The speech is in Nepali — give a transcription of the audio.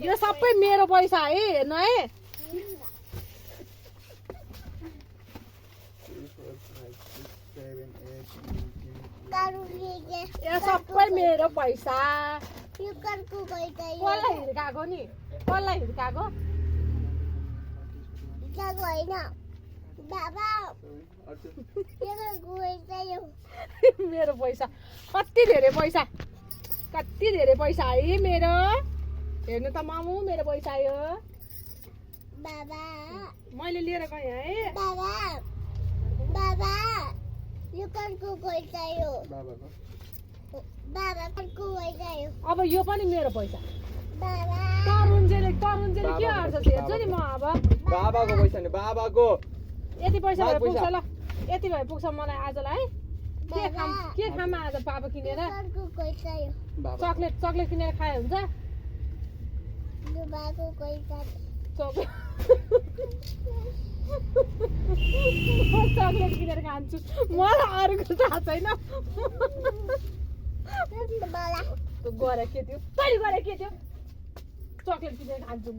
यो सबै मेरो पैसा है हेर्नु है यो सबै मेरो पैसा कसलाई हिर्काएको नि कसलाई हिर्काएको मेरो पैसा कति धेरै पैसा है मेरो हेर्नु त मामु मेरो पैसा यो मैले लिएर गएँ है अब यो पनि मेरो पैसा तरुन्जेले के गर्छ हेर्छु नि म अब बाबाको पैसा नि बाबाको यति पैसा भए पुग्छ ल यति भए पुग्छ मलाई आजलाई है के खाम आज पापा किनेर चक्लेट किनेर खाए हुन्छ चक्लेट किनेर खान्छु मलाई अरूको थाहा छैन गरे के थियो तैँले गरे के थियो चक्लेट किनेर खान्छु म